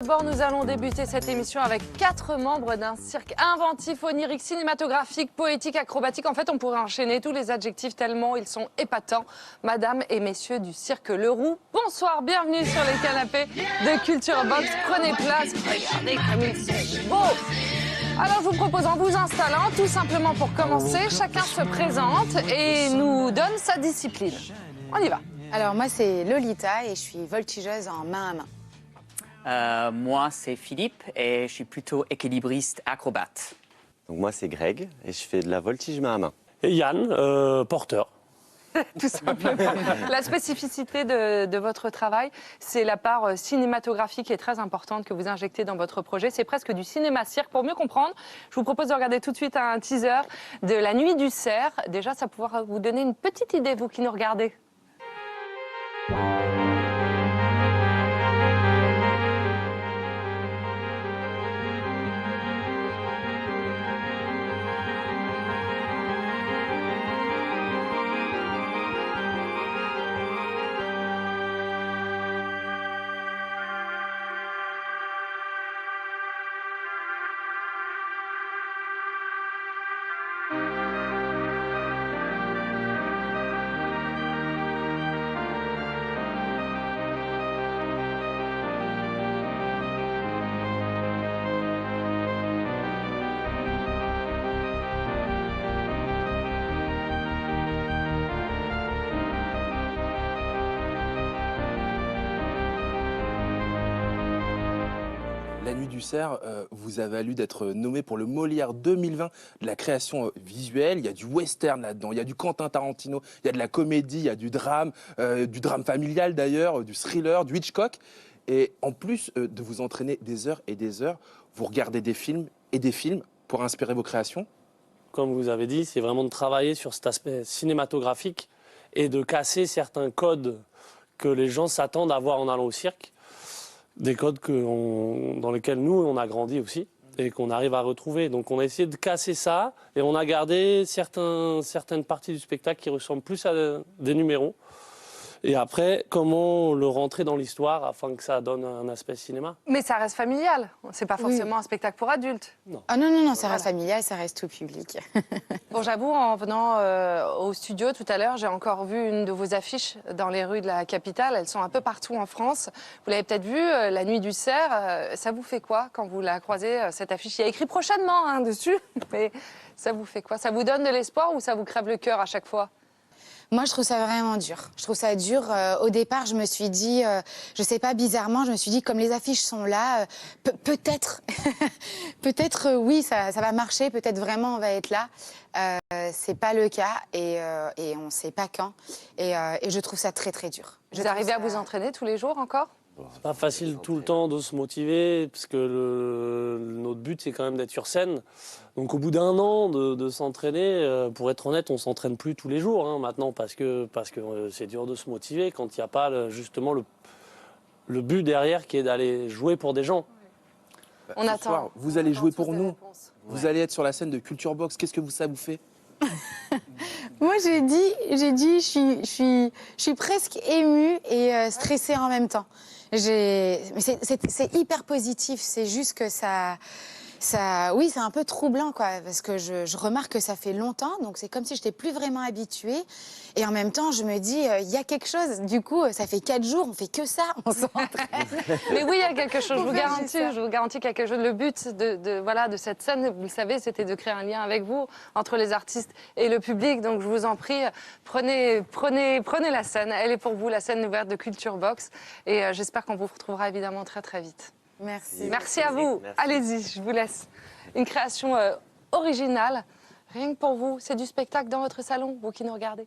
D'abord, nous allons débuter cette émission avec 4 membres d'un cirque inventif, onirique, cinématographique, poétique, acrobatique. En fait, on pourrait enchaîner tous les adjectifs tellement ils sont épatants. Madame et messieurs du cirque Le Roux, bonsoir, bienvenue sur les canapés de Culture Box. Prenez place, regardez comme ils sont beaux. Alors, je vous propose en vous installant, tout simplement pour commencer, chacun se présente et nous donne sa discipline. On y va. Alors moi c'est Lolita et je suis voltigeuse en main à main. Moi, c'est Philippe et je suis plutôt équilibriste acrobate. Donc moi, c'est Greg et je fais de la voltige main à main. Et Yann, porteur. Tout simplement. La spécificité de votre travail, c'est la part cinématographique qui est très importante que vous injectez dans votre projet. C'est presque du cinéma-cirque. Pour mieux comprendre, je vous propose de regarder tout de suite un teaser de La Nuit du Cerf. Déjà, ça pourra vous donner une petite idée, vous qui nous regardez. La Nuit du Cerf vous a valu d'être nommé pour le Molière 2020 de la création visuelle. Il y a du western là-dedans, il y a du Quentin Tarantino, il y a de la comédie, il y a du drame familial d'ailleurs, du thriller, du Hitchcock. Et en plus de vous entraîner des heures et des heures, vous regardez des films pour inspirer vos créations. Comme vous avez dit, c'est vraiment de travailler sur cet aspect cinématographique et de casser certains codes que les gens s'attendent à voir en allant au cirque. Des codes dans lesquels nous, on a grandi aussi et qu'on arrive à retrouver. Donc on a essayé de casser ça et on a gardé certaines parties du spectacle qui ressemblent plus à des numéros. Et après, comment le rentrer dans l'histoire afin que ça donne un aspect cinéma. Mais ça reste familial. C'est pas forcément un spectacle pour adultes. Non. Ah non, ça reste familial, ça reste tout public. Bon, j'avoue, en venant au studio tout à l'heure, j'ai encore vu une de vos affiches dans les rues de la capitale. Elles sont un peu partout en France. Vous l'avez peut-être vu, La Nuit du Cerf. Ça vous fait quoi quand vous la croisez, cette affiche? Il y a écrit prochainement dessus, mais ça vous fait quoi? Ça vous donne de l'espoir ou ça vous crève le cœur à chaque fois? Moi je trouve ça vraiment dur. Je trouve ça dur. Au départ je me suis dit, je sais pas, bizarrement, je me suis dit comme les affiches sont là, peut-être, peut-être oui ça va marcher, peut-être vraiment on va être là. C'est pas le cas et on sait pas quand. Et je trouve ça très très dur. Vous arrivez à vous entraîner tous les jours encore? C'est pas facile tout le temps de se motiver parce que notre but c'est quand même d'être sur scène. Donc au bout d'un an de s'entraîner, pour être honnête, on s'entraîne plus tous les jours maintenant parce que c'est dur de se motiver quand il n'y a pas justement le but derrière qui est d'aller jouer pour des gens. On Ce attend. soir, vous allez jouer pour nous. Réponses. Vous allez être sur la scène de Culture Box. Qu'est-ce que ça vous fait? Moi j'ai dit, je suis presque émue et stressée en même temps. Mais c'est hyper positif. C'est juste que oui, c'est un peu troublant, quoi, parce que je remarque que ça fait longtemps, donc c'est comme si je n'étais plus vraiment habituée. Et en même temps, je me dis, il y a quelque chose. Du coup, ça fait 4 jours, on fait que ça, on s'entraîne. Mais oui, il y a quelque chose, je vous garantis, ça. je vous garantis quelque chose. Le but de cette scène, vous le savez, c'était de créer un lien avec vous, entre les artistes et le public. Donc je vous en prie, prenez la scène. Elle est pour vous, la scène ouverte de Culture Box. Et j'espère qu'on vous retrouvera évidemment très très vite. Merci. Merci à vous. Merci. Allez-y, je vous laisse. Une création originale, rien que pour vous. C'est du spectacle dans votre salon, vous qui nous regardez.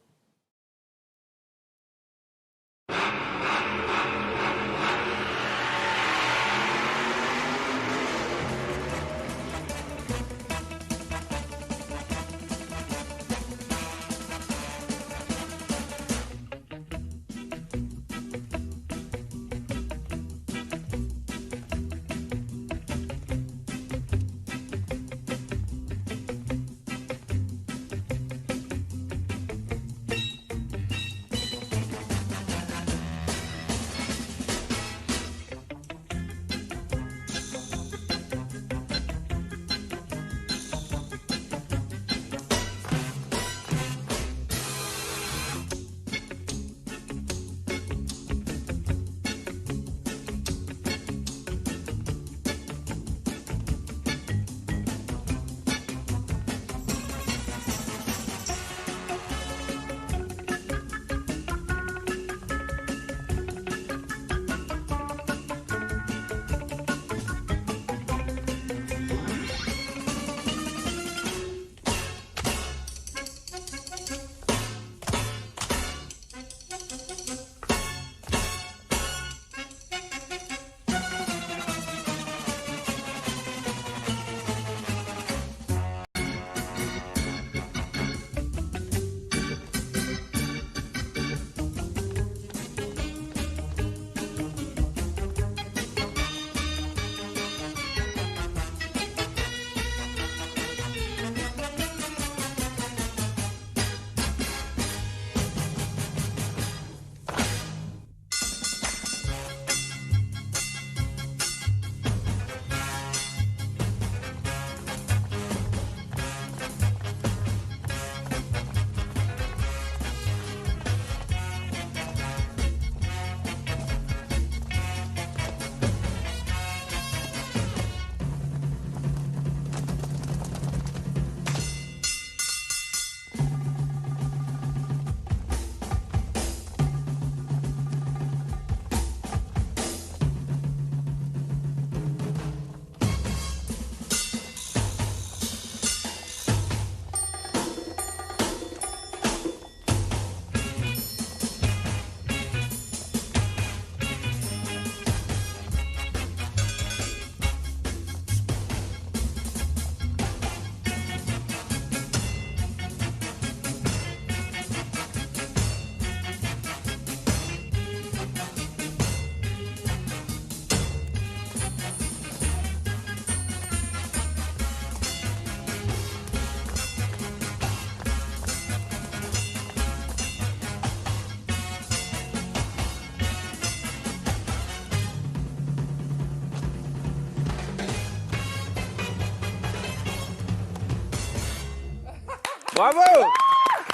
Bravo.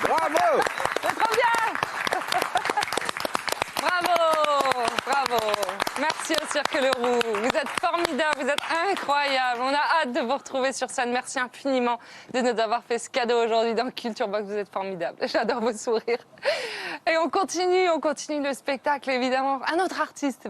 Bravo. C'est trop bien. Bravo, bravo. Merci au Cirque Le Roux. Vous êtes formidables, vous êtes incroyables. On a hâte de vous retrouver sur scène. Merci infiniment de nous avoir fait ce cadeau aujourd'hui dans Culture Box. Vous êtes formidables. J'adore vos sourires. Et on continue le spectacle, évidemment. Un autre artiste.